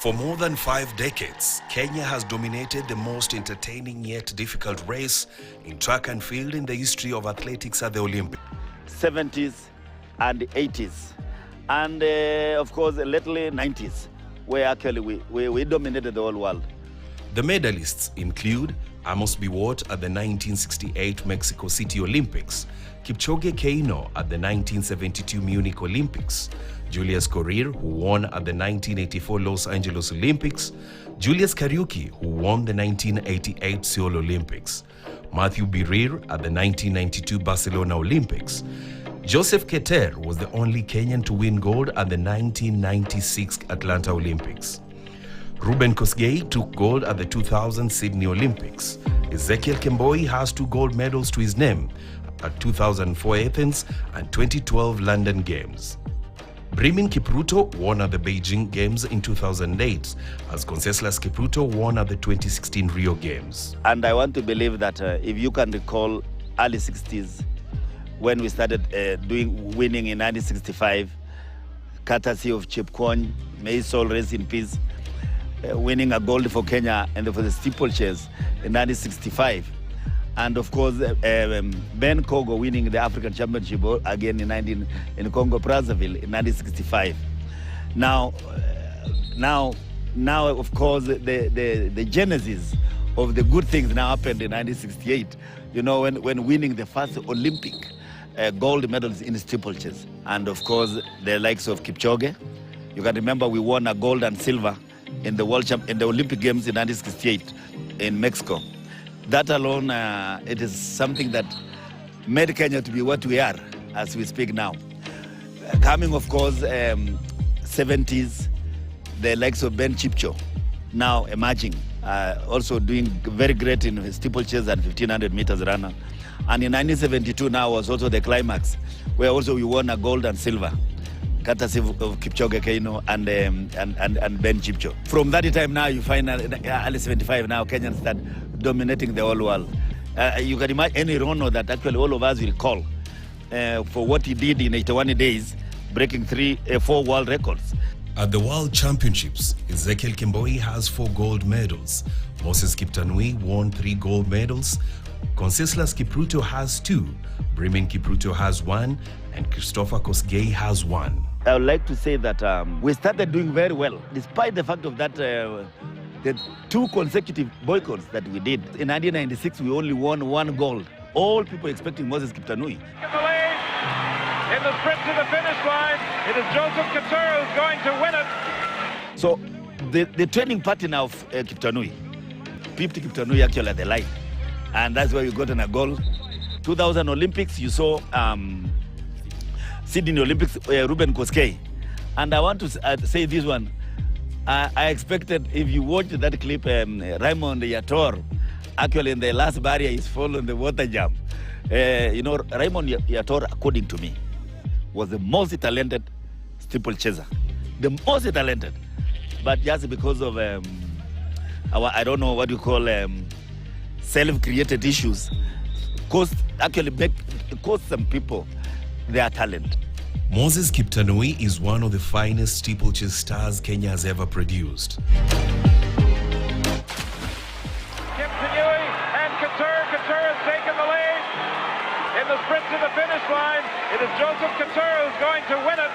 For more than 5 decades, Kenya has dominated the most entertaining yet difficult race in track and field in the history of athletics at the Olympics. 70s and 80s, and of course, lately 90s, where actually we dominated the whole world. The medalists include Amos Biwott at the 1968 Mexico City Olympics, Kipchoge Keino at the 1972 Munich Olympics, Julius Korir, who won at the 1984 Los Angeles Olympics, Julius Kariuki, who won the 1988 Seoul Olympics, Matthew Birir at the 1992 Barcelona Olympics. Joseph Keter was the only Kenyan to win gold at the 1996 Atlanta Olympics. Reuben Kosgei took gold at the 2000 Sydney Olympics. Ezekiel Kemboi has 2 gold medals to his name at 2004 Athens and 2012 London Games. Brimin Kipruto won at the Beijing Games in 2008, as Conseslus Kipruto won at the 2016 Rio Games. And I want to believe that if you can recall early 60s, when we started winning in 1965, courtesy of Chip Kwon, may his soul rest in peace, winning a gold for Kenya and for the steeplechase in 1965. And of course, Ben Kogo winning the African Championship again in Congo Brazzaville in 1965. Now, of course, the genesis of the good things now happened in 1968. You know, when winning the first Olympic gold medals in steeplechase, and of course the likes of Kipchoge. You can remember we won a gold and silver in the Olympic Games in 1968 in Mexico. That alone, it is something that made Kenya to be what we are as we speak now. Coming, of course, 70s, the likes of Ben Chipcho, now emerging, also doing very great in steeplechase and 1500 meters runner. And in 1972 now was also the climax, where also we won a gold and silver, courtesy of Kipchoge Keino and Ben Chipcho. From that time now, you find early 75 now, Kenyans start dominating the whole world. You can imagine any runner that actually all of us will call for what he did in 81 days, breaking 4 world records. At the World Championships, Ezekiel Kemboi has 4 gold medals. Moses Kiptanui won 3 gold medals. Conseslus Kipruto has 2. Brimin Kipruto has 1. And Christopher Kosgei has 1. I would like to say that we started doing very well, despite the fact of that the 2 consecutive boycotts that we did. In 1996, we only won 1 gold. All people expecting Moses Kiptanui. In the sprint to the finish line, it is Joseph Couture who's going to win it. So the training partner of Kiptanui, Pipti Kiptanui actually at the line. And that's why we got in a goal. 2000 Olympics, you saw Sydney Olympics, Reuben Kosgei. And I want to say this one. I expected, if you watch that clip, Raymond Yator, actually in the last barrier, he's fallen the water jump. You know, Raymond Yator, according to me, was the most talented steeplechaser. The most talented. But just because of I don't know what you call self-created issues, caused some people their talent. Moses Kiptanui is one of the finest steeplechase stars Kenya has ever produced. Kiptanui and Couture has taken the lead. In the sprint to the finish line, it is Joseph Couture who's going to win it.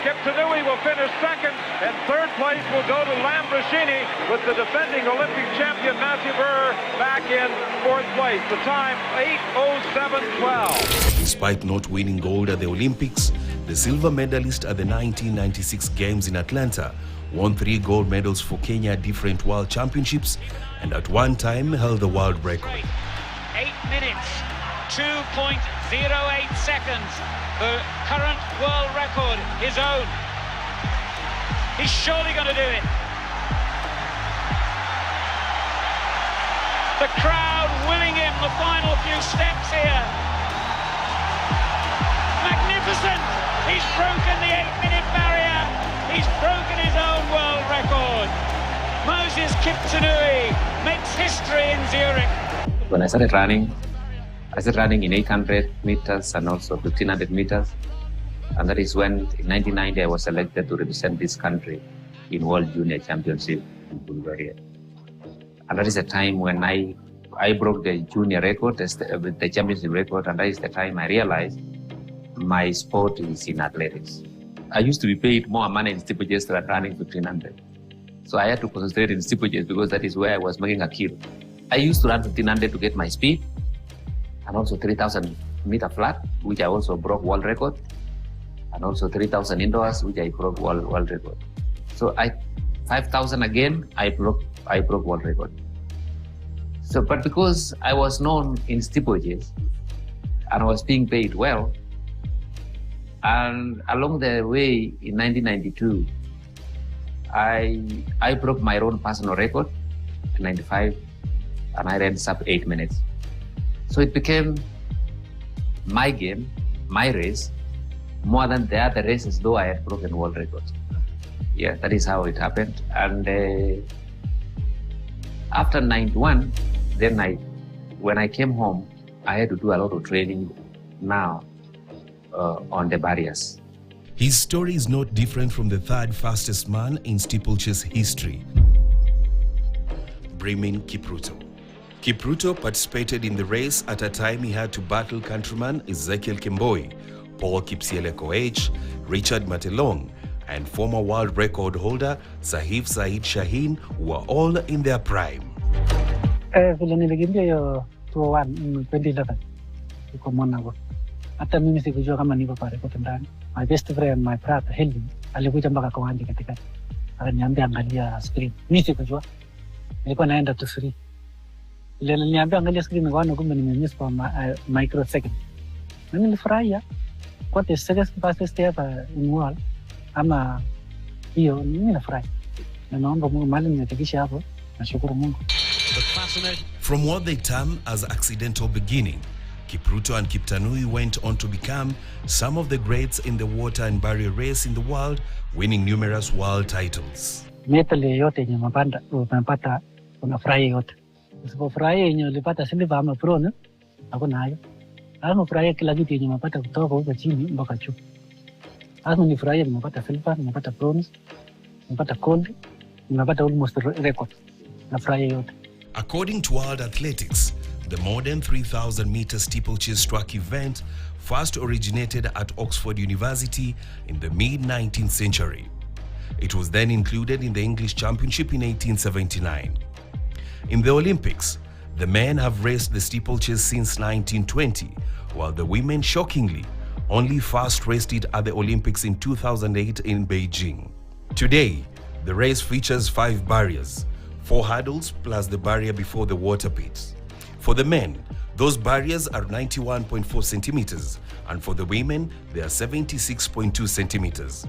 Kiptanui will finish second, and third place will go to Lambrosini, with the defending Olympic champion Matthew Burr back in 4th place. The time, 8:07:12. Despite not winning gold at the Olympics, the silver medalist at the 1996 Games in Atlanta won 3 gold medals for Kenya at different world championships, and at one time held the world record. 8 minutes, 2.08 seconds. The current world record, his own. He's surely going to do it. The crowd willing him the final few steps here. Magnificent! He's broken the 8-minute barrier. He's broken his own world record. Moses Kiptanui makes history in Zurich. When I started running in 800 meters and also 1500 meters. And that is when, in 1990, I was selected to represent this country in World Junior Championship in Bulgaria. And that is the time when I broke the junior record, the championship record, and that is the time I realized my sport is in athletics. I used to be paid more money in steeplechase than running 1500. So I had to concentrate in steeplechase because that is where I was making a kill. I used to run 1500 to get my speed, and also 3000 meter flat, which I also broke world record, and also 3000 indoors, which I broke world record. So 5000 again, I broke world record. So, but because I was known in steeplechase and I was being paid well, and along the way in 1992, I broke my own personal record in 95, and I ran sub 8 minutes. So it became my game, my race, more than the other races, though I had broken world records. Yeah, that is how it happened. And after 91, then when I came home, I had to do a lot of training now on the barriers. His story is not different from the third fastest man in steeplechase history, Bremen Kipruto. Kipruto participated in the race at a time he had to battle countryman Ezekiel Kemboi, Paul Kipsiele Koech, Richard Matelong, and former world record holder Sahif Said Shaheen, who were all in their prime. Vile nilikimbia hiyo 2011 huko Monaco. Hata mimi sikujua kama niko kwa record ndani. My best friend, my brother Helen, alikuja mpaka kwa uwanja katikati. Akaniambia angalia screen. Mimi sikujua. Nilikuwa naenda tu free. Ile niliambia angalia screen nikaona kumbe nimemiss kwa microsecond. Na nilifurahia. Kwa the second fastest ever in world. Ama hiyo mimi nafurahi. Na naomba Mungu mahali nimefikisha hapo. Nashukuru Mungu. From what they term as accidental beginning, Kipruto and Kiptanui went on to become some of the greats in the water and barrier race in the world, winning numerous world titles. Medal yote yenye umepata unafurahi yote. Usipofurahi yenye ulipata silver ama bronze, hakuna hayo. Lazima ufurahie kila kitu yenye umepata kutoka huko chini mpaka juu. Lazima nifurahie nimepata silver, nimepata bronze, nimepata gold, nimepata almost record. Nafurahia yote. According to World Athletics, the modern 3,000-meter steeplechase track event first originated at Oxford University in the mid-19th century. It was then included in the English Championship in 1879. In the Olympics, the men have raced the steeplechase since 1920, while the women, shockingly, only first raced it at the Olympics in 2008 in Beijing. Today, the race features 5 barriers, 4 hurdles plus the barrier before the water pit. For the men, those barriers are 91.4 centimeters, and for the women, they are 76.2 centimeters.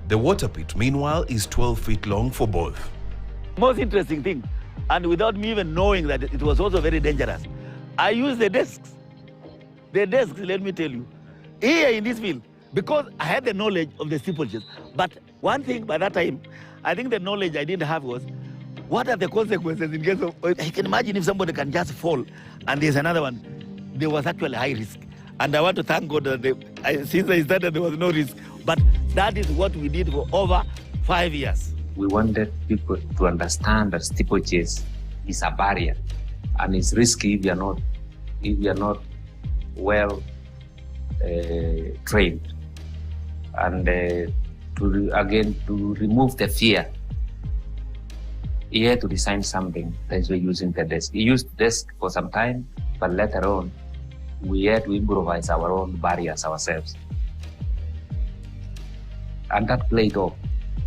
The water pit, meanwhile, is 12 feet long for both. Most interesting thing, and without me even knowing that it was also very dangerous, I used the desks. The desks, let me tell you, here in this field, because I had the knowledge of the steeplechase. But one thing by that time, I think the knowledge I didn't have was, what are the consequences in case of, I can imagine if somebody can just fall and there's another one. There was actually high risk. And I want to thank God that since I started, there was no risk. But that is what we did for over 5 years. We wanted people to understand that steeplechase is a barrier and it's risky if you are not well trained. And to remove the fear, he had to design something that we're using the desk. He used desk for some time, but later on, we had to improvise our own barriers ourselves. And that played off.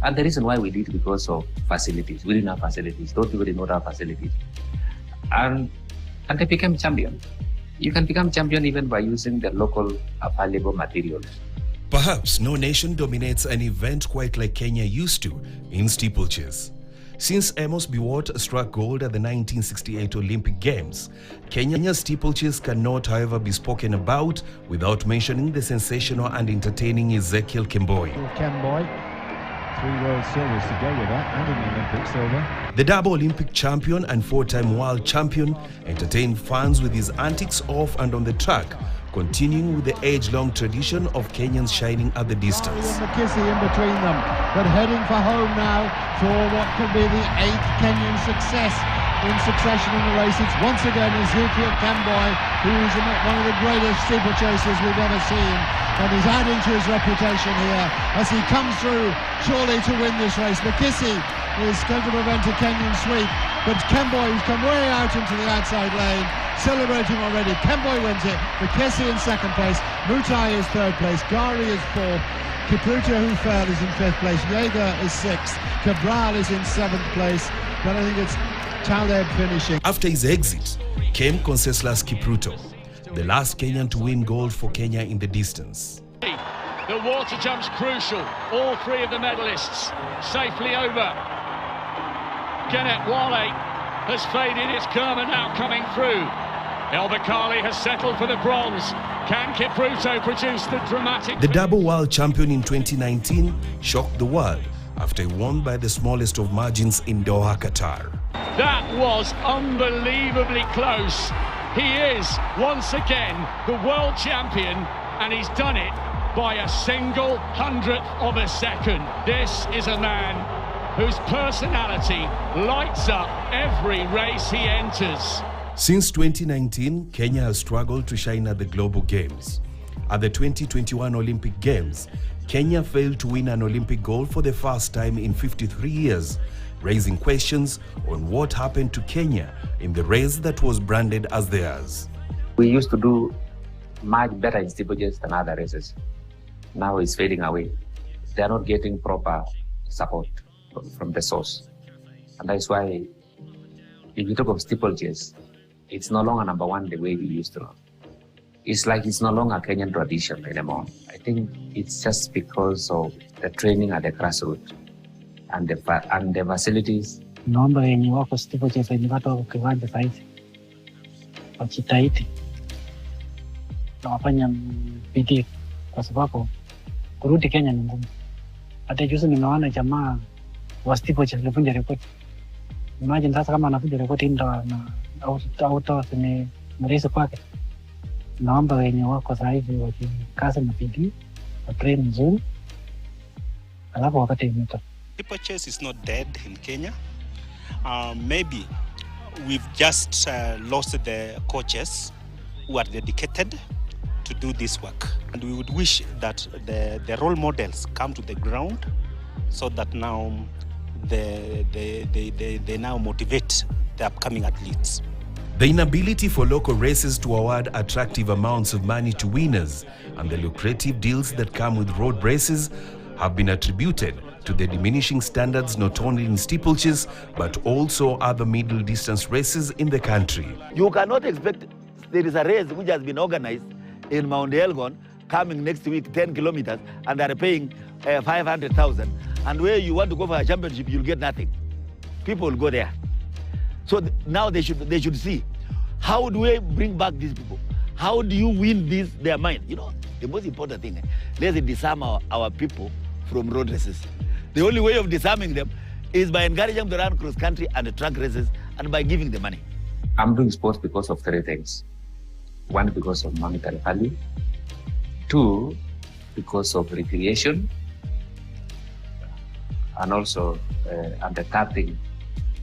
And the reason why we did it because of facilities. We didn't have facilities. Those people did not have facilities. And they became champion. You can become champion even by using the local available materials. Perhaps no nation dominates an event quite like Kenya used to in steeplechase. Since Amos Biwott struck gold at the 1968 Olympic Games, Kenya's steeplechase cannot, however, be spoken about without mentioning the sensational and entertaining Ezekiel Kemboi. Kemboi, 3 World Silvers to go with that, and an Olympic silver. The double Olympic champion and 4-time world champion entertained fans with his antics off and on the track, continuing with the age-long tradition of Kenyans shining at the distance. McKissy in between them, but heading for home now for what could be the 8th Kenyan success in succession in the race. It's once again Ezekiel Kemboi, who is one of the greatest steeplechasers we've ever seen, and he's adding to his reputation here as he comes through surely to win this race. McKissy is going to prevent a Kenyan sweep, but Kemboi, who's come way out into the outside lane, celebrating already. Kemboi wins it. McKissy in second place. Mutai is third place. Gari is fourth. Kipruto, who fell, is in fifth place. Jaeger is sixth. Cabral is in seventh place. But I think it's Taleb finishing. After his exit came Conseslus Kipruto, the last Kenyan to win gold for Kenya in the distance. The water jump's crucial. All three of the medalists safely over. Kenneth Wale has faded. It's Kerma now coming through. El Bakali has settled for the bronze. Can Kipruto produce the dramatic... The double world champion in 2019 shocked the world after he won by the smallest of margins in Doha, Qatar. That was unbelievably close. He is, once again, the world champion, and he's done it by a single hundredth of a second. This is a man whose personality lights up every race he enters. Since 2019, Kenya has struggled to shine at the global games. At the 2021 Olympic Games, Kenya failed to win an Olympic gold for the first time in 53 years, raising questions on what happened to Kenya in the race that was branded as theirs. We used to do much better in steeplechases than other races. Now it's fading away. They are not getting proper support from the source. And that's why, if you talk of steeplechase, it's no longer number one the way we used to. It's like it's no longer a Kenyan tradition anymore. I think it's just because of the training at the grassroots and the facilities. Naomba wenye wako steeplechase wenye watu kiwanja saizi wajitahidi na wafanya bidii, kwa sababu kurudi Kenya ni ngumu. Hata juzi nimeona jamaa wa steeplechase alivunja rekodi. Imagine sasa kama anavunja rekodi ndio na auto ni mrefu kwake. Naomba wenye wako sasa hivi wakikaza na bidii, wa train nzuri, alafu wakati imetoka. Steeplechase is not dead in Kenya. Maybe we've just lost the coaches who are dedicated to do this work. And we would wish that the role models come to the ground so that now they now motivate the upcoming athletes. The inability for local races to award attractive amounts of money to winners and the lucrative deals that come with road races have been attributed to the diminishing standards not only in steeplechase but also other middle distance races in the country. You cannot expect there is a race which has been organized in Mount Elgon coming next week 10 kilometers and they are paying 500,000, and where you want to go for a championship you'll get nothing. People will go there. So now they should see, how do we bring back these people? How do you win their mind? You know, the most important thing, let's disarm our people from road races. The only way of disarming them is by encouraging them to run cross country and track races and by giving them money. I'm doing sports because of three things. One, because of monetary value. Two, because of recreation. And also, and the third thing,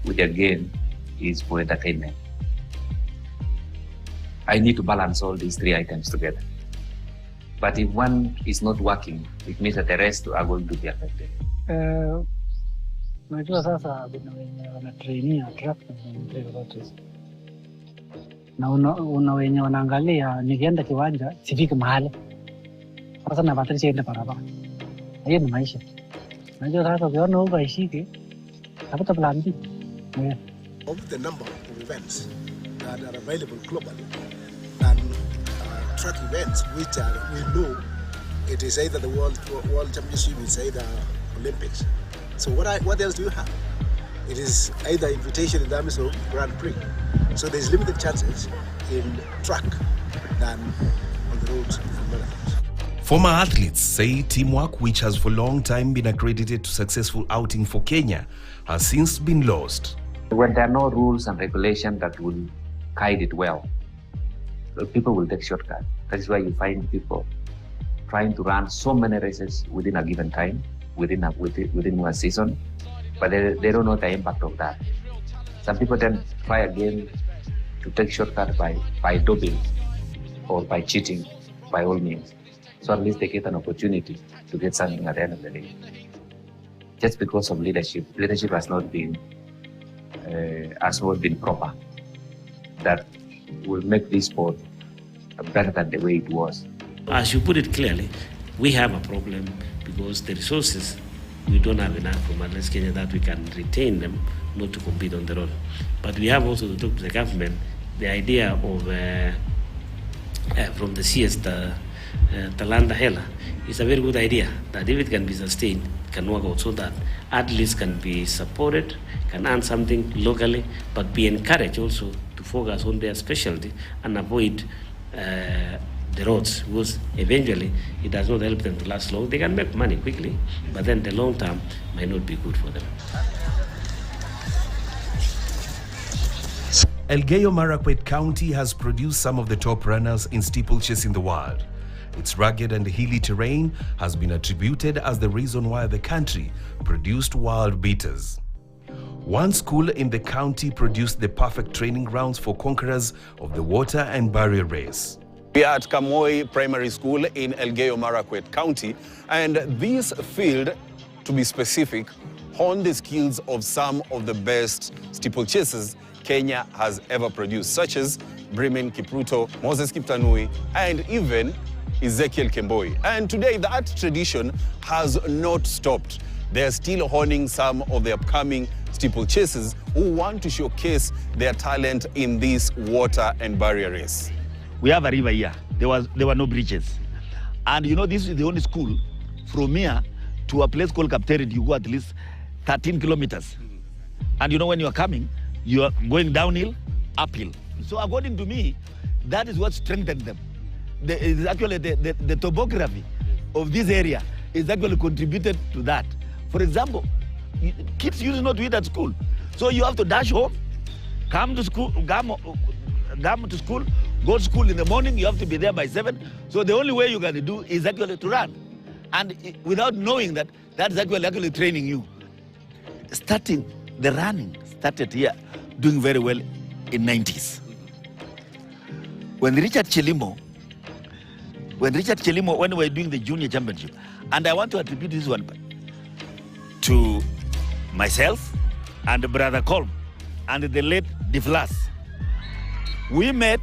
which again is for entertainment. I need to balance all these three items together. But if one is not working, it means that the rest are going to be affected. Najua sasa kuna wenye wanatrainia track na road na una wenye wanaangalia nikienda kiwanja sifiki mahali. Sasa na batilisha ende barabara. Hiyo ni maisha. Najua sasa ukiona huko haishiki, tafuta plan B. Of the number of events that are available globally and track events which we know it is either the world championship, it's either Olympics. So what else do you have? It is either invitation in terms of Grand Prix. So there's limited chances in track than on the roads and marathons. Former athletes say teamwork, which has for a long time been accredited to successful outing for Kenya, has since been lost. When there are no rules and regulations that will guide it well, people will take shortcuts. That is why you find people trying to run so many races within a given time, within one season, but they don't know the impact of that. Some people then try again to take shortcut by doping or by cheating, by all means. So at least they get an opportunity to get something at the end of the day. Just because of leadership has not been proper. That will make this sport better than the way it was. As you put it clearly, we have a problem because the resources, we don't have enough from Athletics Kenya that we can retain them not to compete on the road. But we have also to talk to the government, the idea of from the CS, Talanta Hela, is a very good idea that if it can be sustained, it can work out so that athletes can be supported, can earn something locally, but be encouraged also to focus on their specialty and avoid the roads, because eventually it does not help them to last long. They can make money quickly, but then the long term might not be good for them. Elgeyo Marakwet County has produced some of the top runners in steeplechase in the world. Its rugged and hilly terrain has been attributed as the reason why the country produced world beaters. One school in the county produced the perfect training grounds for conquerors of the water and barrier race. We are at Kamoi Primary School in Elgeyo Marakwet County, and this field, to be specific, honed the skills of some of the best steeplechasers Kenya has ever produced, such as Bremen Kipruto, Moses Kiptanui, and even Ezekiel Kemboi. And today that tradition has not stopped. They are still honing some of the upcoming steeplechasers who want to showcase their talent in this water and barrier race. We have a river here. There were no bridges. And you know, this is the only school from here to a place called Kapteret. You go at least 13 kilometers. And you know, when you are coming, you are going downhill, uphill. So according to me, that is what strengthened them. The topography of this area is actually contributed to that. For example, kids used not to eat at school. So you have to dash home, come to school, go to school in the morning, you have to be there by 7. So the only way you're going to do is actually to run. And without knowing that, that's actually training you. Starting the running started here, doing very well in 90s. When Richard Chelimo, when we were doing the junior championship, and I want to attribute this one to myself and Brother Colm and the late Deflas. We met,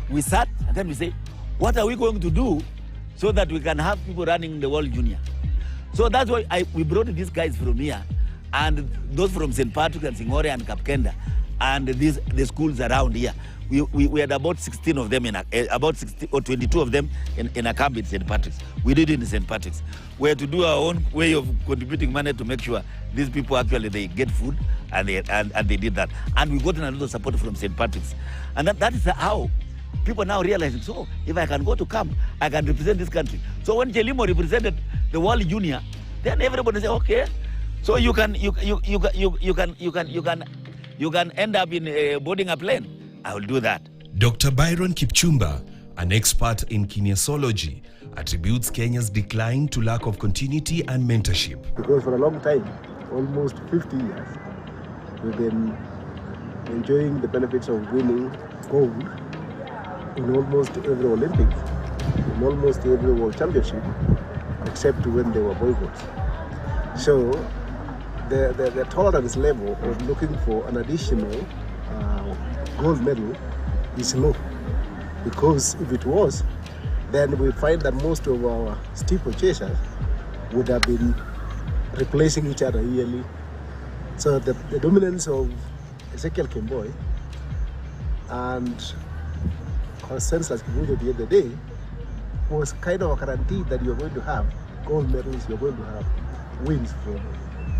we sat, and then we say, what are we going to do so that we can have people running in the World Junior? So that's why we brought these guys from here, and those from St. Patrick and Singore and Kapkenda, and the schools around here. We had about 16 of them, about 16 or 22 of them in a camp in St. Patrick's. We did it in St. Patrick's. We had to do our own way of contributing money to make sure these people actually they get food, and they did that. And we got a lot of support from St. Patrick's. And that is how people now realizing, so if I can go to camp, I can represent this country. So when Chelimo represented the World Junior, then everybody say, okay, so you can end up in boarding a plane. I will do that. Dr. Byron Kipchumba, an expert in kinesiology, attributes Kenya's decline to lack of continuity and mentorship. Because for a long time, almost 50 years, we've been enjoying the benefits of winning gold in almost every Olympics, in almost every World Championship, except when they were boycotts. So the tolerance level of looking for an additional gold medal is low, because if it was, then we find that most of our steeplechasers would have been replacing each other yearly. So the dominance of Ezekiel Kemboi and Consensus Kibuja at the end of the day was kind of a guarantee that you're going to have gold medals, you're going to have wins from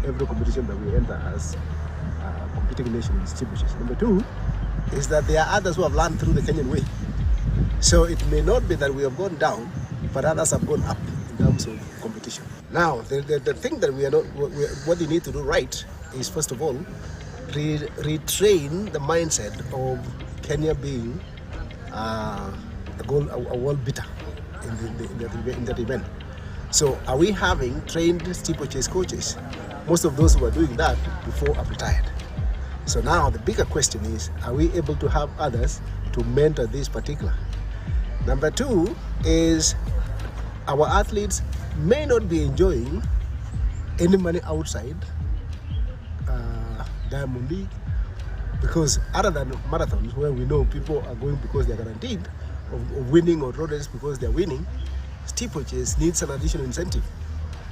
every competition that we enter as a competing nation in steeplechase. Number two is that there are others who have learned through the Kenyan way. So it may not be that we have gone down, but others have gone up in terms of competition. Now, the thing that what you need to do right is, first of all, retrain the mindset of Kenya being a world beater in that event. So are we having trained steeplechase coaches? Most of those who are doing that before have retired. So now the bigger question is, are we able to have others to mentor this particular? Number two is, our athletes may not be enjoying any money outside Diamond League, because other than marathons where we know people are going because they're guaranteed of winning, or road race because they're winning, steeplechase needs an additional incentive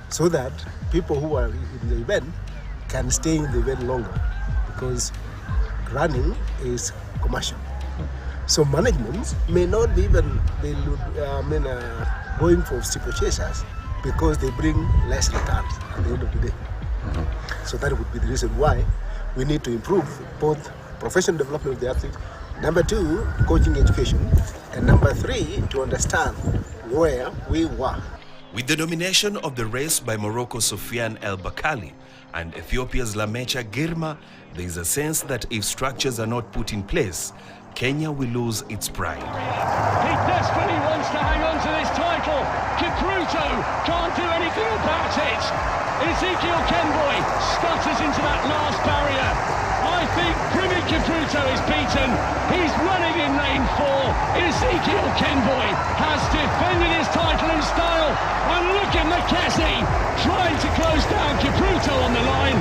so that people who are in the event can stay in the event longer, because running is commercial. So management may not be even going for steeplechasers because they bring less returns at the end of the day. So that would be the reason why we need to improve both professional development of the athlete, number two, coaching education, and number three, to understand where we were. With the domination of the race by Morocco's Sofiane El Bakali and Ethiopia's Lamecha Girma, there is a sense that if structures are not put in place, Kenya will lose its pride. He desperately wants to hang on to this title. Kipruto can't do anything about it. Ezekiel Kenboy stutters into that last barrier. I think Primi Kipruto is beaten. He's running in lane 4. Ezekiel Kenboy has defended his title in style. And look at Makesi trying to close down Kipruto on the line.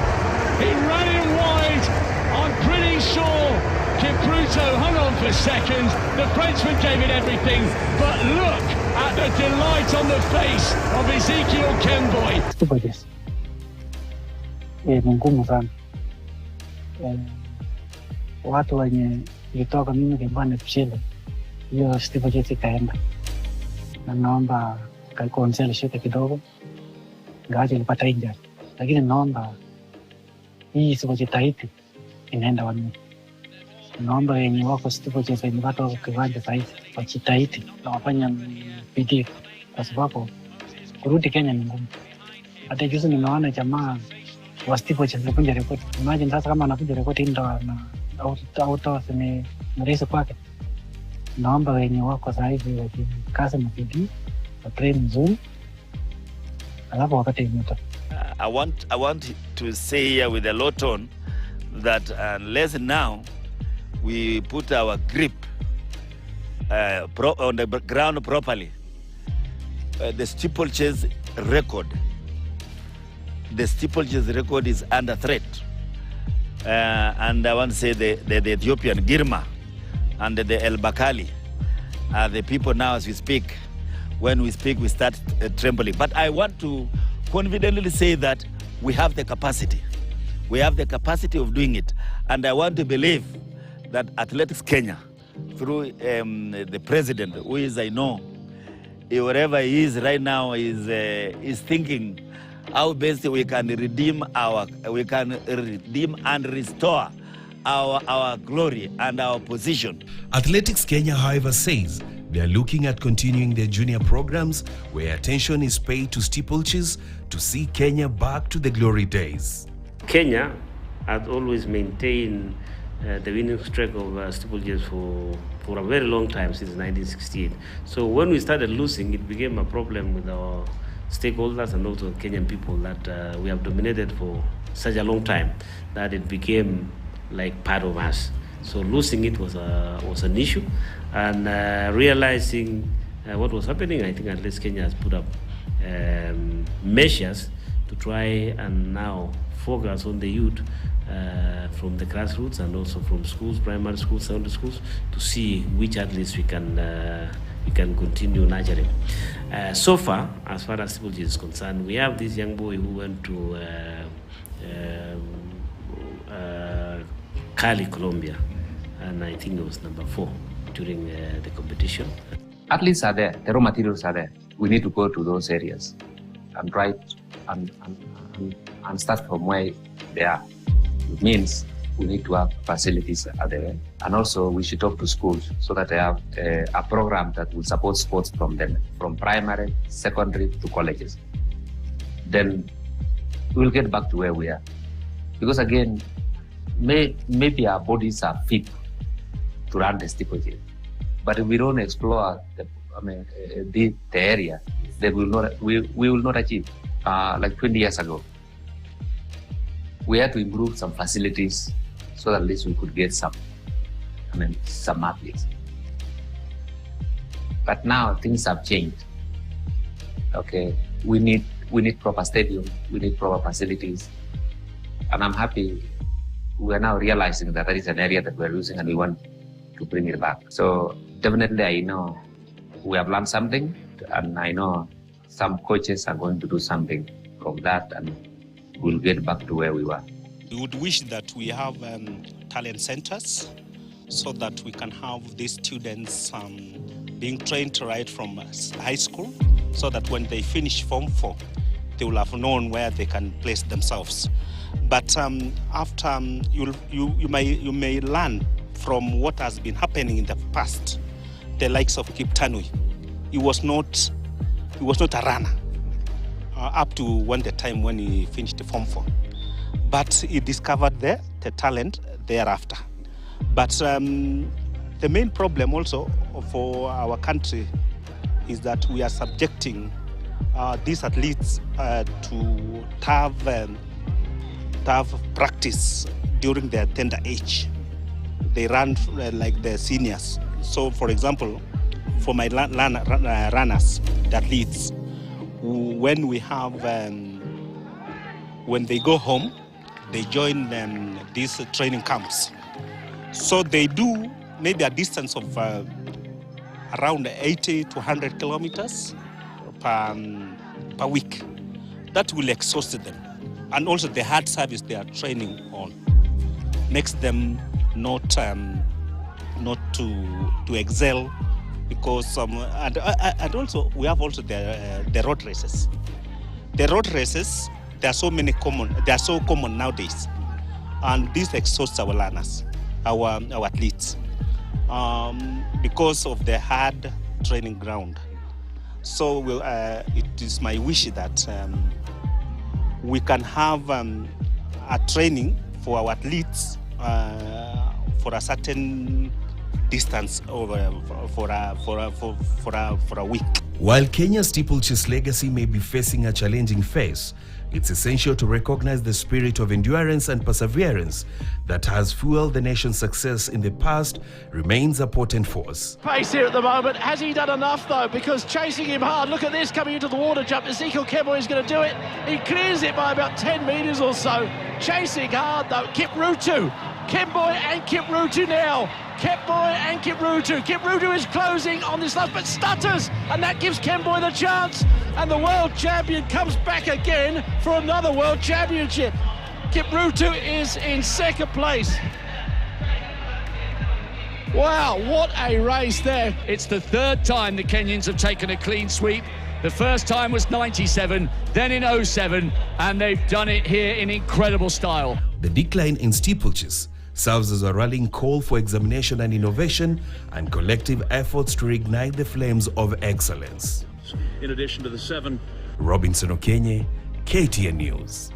He ran in wide. I'm pretty sure Kipruto hung on for second. The Frenchman gave it everything. But look at the delight on the face of Ezekiel Kenboy. Ni ngumu sana. Watu wenye ilitoka mimi kibane tushile, hiyo steeplechase ikaenda, na naomba konseli shute kidogo, ngaje ilipata injury, lakini naomba hii steeplechase inaenda wani. Naomba wenye wako steeplechase wenye watu wako kiwanja saizi wajitahidi na wafanya bidii, kwa sababu kurudi Kenya ni ngumu. Hata juzi nimeona jamaa wa steeplechase kuja rekodi. Imagine sasa kama anakuja rekodi indoor na auto ni mrefu kwake. Naomba wenye wako sasa hivi wakikaza na bidii, watrain nzuri, alafu wapate moto. I want to say here with a low tone that unless now we put our grip on the ground properly, the steeplechase record is under threat. And I want to say the Ethiopian Girma and the El Bakali are the people now as we speak. When we speak, we start trembling. But I want to confidently say that we have the capacity. We have the capacity of doing it. And I want to believe that Athletics Kenya, through the president, who is, I know, wherever he is right now, is thinking how best we can redeem and restore our glory and our position. Athletics Kenya, however, says they are looking at continuing their junior programs where attention is paid to steeplechase to see Kenya back to the glory days. Kenya has always maintained the winning streak of steeplechase for a very long time, since 1968. So when we started losing, it became a problem with our stakeholders and also Kenyan people that we have dominated for such a long time that it became like part of us. So losing it was an issue, and realizing what was happening, I think at least Kenya has put up measures to try and now focus on the youth from the grassroots and also from schools, primary schools, secondary schools, to see which athletes we can continue nurturing. So far, as far as steeplechase is concerned, we have this young boy who went to Cali, Colombia, and I think it was number 4 during the competition. Athletes are there, the raw materials are there. We need to go to those areas and try and start from where they are. It means we need to have facilities at the end. And also we should talk to schools so that they have a program that will support sports from them, from primary, secondary to colleges. Then we'll get back to where we are. Because again, maybe our bodies are fit to run the steeplechase, But if we don't explore the area, then we will not achieve. Like 20 years ago, we had to improve some facilities so that at least we could get some athletes. But now things have changed. Okay, we need proper stadium, we need proper facilities, and I'm happy we are now realizing that is an area that we're losing and we want to bring it back. So definitely I know we have learned something, and I know some coaches are going to do something from that, and we'll get back to where we were. We would wish that we have talent centers so that we can have these students being trained right from high school, so that when they finish Form 4, they will have known where they can place themselves. But after you may learn from what has been happening in the past. The likes of Kip Tanui, he was not a runner up to the time when he finished Form 4, but he discovered the talent thereafter. But the main problem also for our country is that we are subjecting these athletes to tough practice during their tender age. They run like the seniors. So, for example, for my runners, the athletes, when we have, when they go home, they join these training camps. So they do maybe a distance of around 80 to 100 kilometers per week. That will exhaust them. And also the hard service they are training on makes them not to excel, because and also we have also the road races. The road races, they are so common nowadays, and this exhausts our learners, our athletes, because of the hard training ground. So it is my wish that we can have a training for our athletes for a certain distance over for a week. While Kenya's steeplechase legacy may be facing a challenging phase, it's essential to recognize the spirit of endurance and perseverance that has fueled the nation's success in the past remains a potent force. Pace here at the moment. Has he done enough though? Because chasing him hard, look at this coming into the water jump. Ezekiel Kemboy is going to do it. He clears it by about 10 metres or so. Chasing hard though, Kiprutu. Kemboy and Kiprutu now. Kemboy and Kiprutu. Kiprutu is closing on this last, but stutters, and that gives Kemboy the chance. And the world champion comes back again for another world championship. Kiprutu is in second place. Wow, what a race there. It's the third time the Kenyans have taken a clean sweep. The first time was 97, then in 07, and they've done it here in incredible style. The decline in steeplechase serves as a rallying call for examination and innovation and collective efforts to reignite the flames of excellence. In addition to the 7. Robinson Okenye, KTN News.